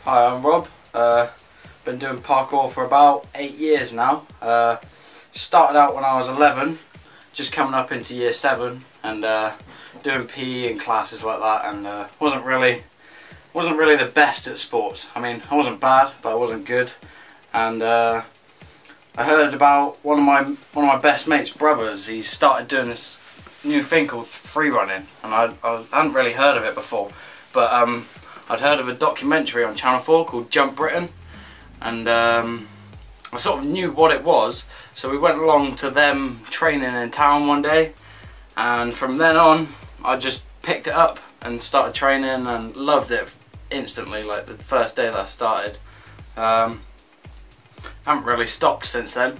Hi, I'm Rob. Been doing parkour for about 8 years now. Started out when I was 11, just coming up into year 7, and doing PE and classes like that, and wasn't really the best at sports. I mean, I wasn't bad, but I wasn't good. And I heard about one of my best mates' brothers. He started doing this new thing called free running, and I hadn't really heard of it before, but I'd heard of a documentary on Channel 4 called Jump Britain, and I sort of knew what it was, so we went along to them training in town one day, and from then on I just picked it up and started training and loved it instantly, like the first day that I started. Haven't really stopped since then.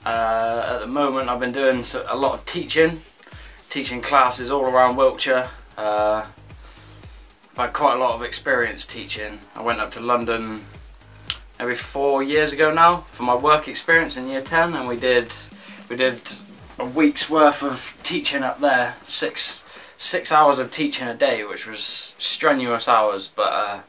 At the moment I've been doing a lot of teaching classes all around Wiltshire. I've had quite a lot of experience teaching. I went up to London maybe 4 years ago now for my work experience in year 10, and we did a week's worth of teaching up there. Six hours of teaching a day, which was strenuous hours, but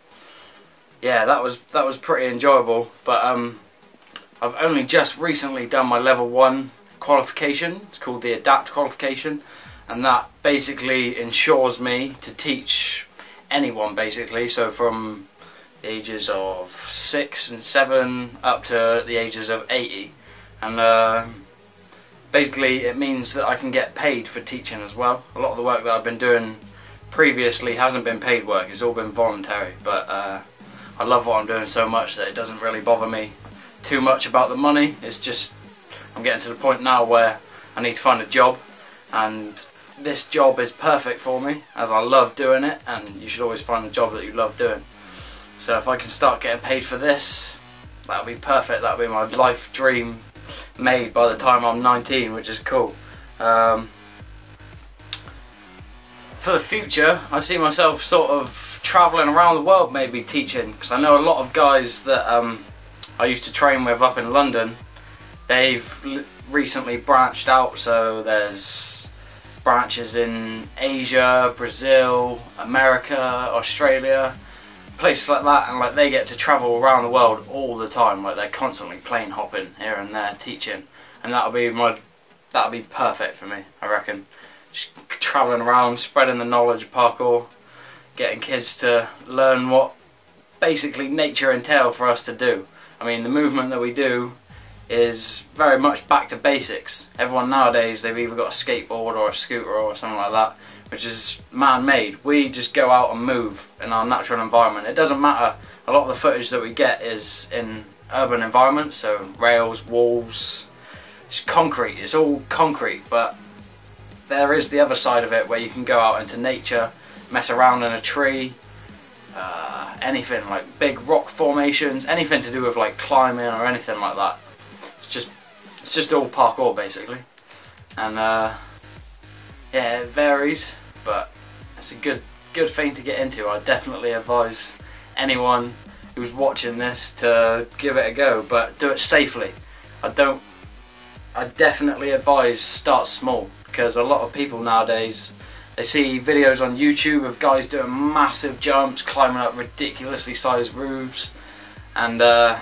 yeah, that was pretty enjoyable. But I've only just recently done my level 1 qualification. It's called the ADAPT qualification, and that basically ensures me to teach anyone, basically, so from the ages of 6 and 7 up to the ages of 80, and basically it means that I can get paid for teaching as well. A lot of the work that I've been doing previously hasn't been paid work, it's all been voluntary, but I love what I'm doing so much that it doesn't really bother me too much about the money. It's just I'm getting to the point now where I need to find a job, and this job is perfect for me, as I love doing it, and you should always find a job that you love doing. So if I can start getting paid for this, that'll be perfect. That'll be my life dream made by the time I'm 19, which is cool. For the future, I see myself sort of travelling around the world, maybe teaching, because I know a lot of guys that I used to train with up in London. They've recently branched out, so there's branches in Asia, Brazil, America, Australia, places like that, and like they get to travel around the world all the time. Like they're constantly plane hopping here and there teaching, and that'll be perfect for me, I reckon. Just traveling around, spreading the knowledge of parkour, getting kids to learn what basically nature entails for us to do. I mean, the movement that we do is very much back to basics. Everyone nowadays, they've either got a skateboard or a scooter or something like that, which is man-made. We just go out and move in our natural environment. It doesn't matter. A lot of the footage that we get is in urban environments, so rails, walls, it's concrete. It's all concrete, but there is the other side of it where you can go out into nature, mess around in a tree, anything like big rock formations, anything to do with like climbing or anything like that. It's just all parkour basically, and yeah, it varies, but it's a good thing to get into. I definitely advise anyone who's watching this to give it a go, but do it safely. I definitely advise start small, because a lot of people nowadays, they see videos on YouTube of guys doing massive jumps, climbing up ridiculously sized roofs, and they're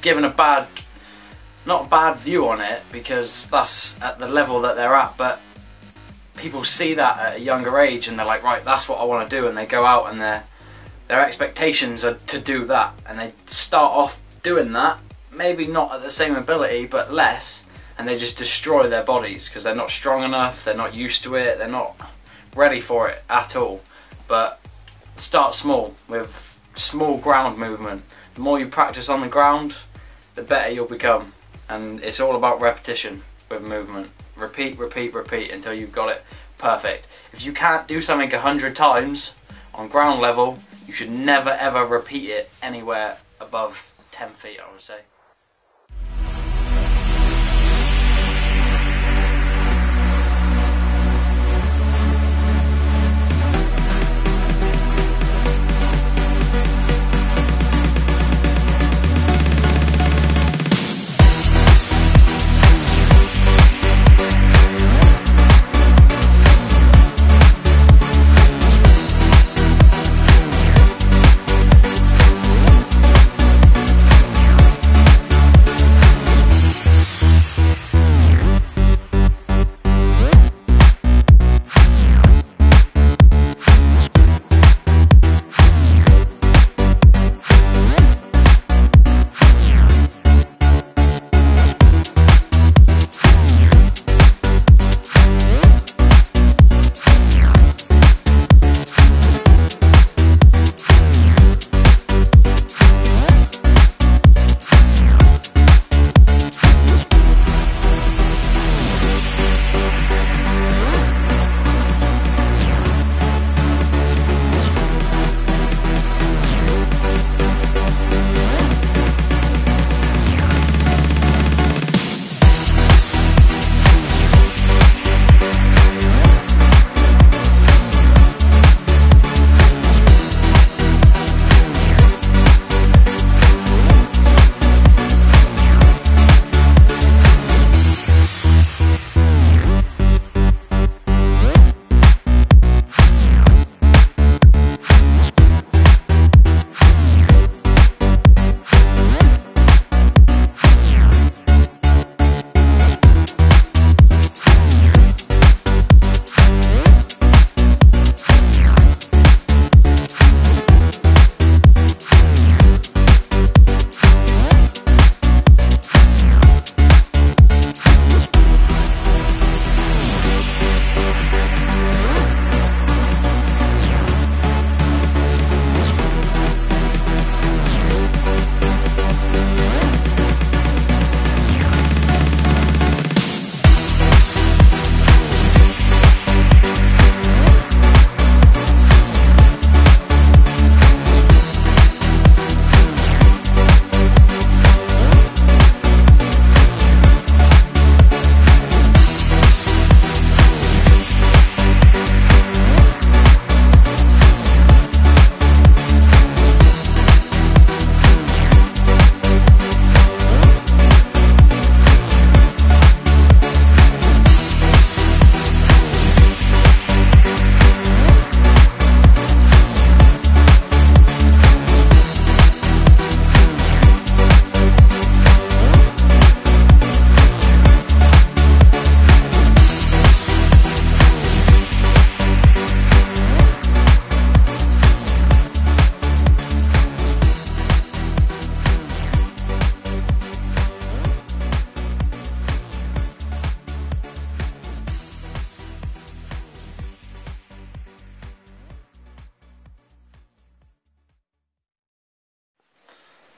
given not a bad view on it, because that's at the level that they're at, but people see that at a younger age and they're like, right, that's what I want to do, and they go out and their expectations are to do that, and they start off doing that, maybe not at the same ability but less, and they just destroy their bodies because they're not strong enough, they're not used to it, they're not ready for it at all. But start small with small ground movement. The more you practice on the ground, the better you'll become, and it's all about repetition with movement. Repeat, repeat, repeat until you've got it perfect. If you can't do something 100 times on ground level, you should never ever repeat it anywhere above 10 feet, I would say.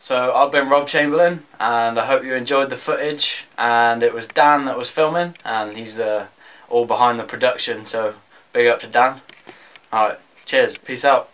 So I've been Rob Chamberlain, and I hope you enjoyed the footage. And it was Dan that was filming, and he's all behind the production, so big up to Dan. Alright, cheers, peace out.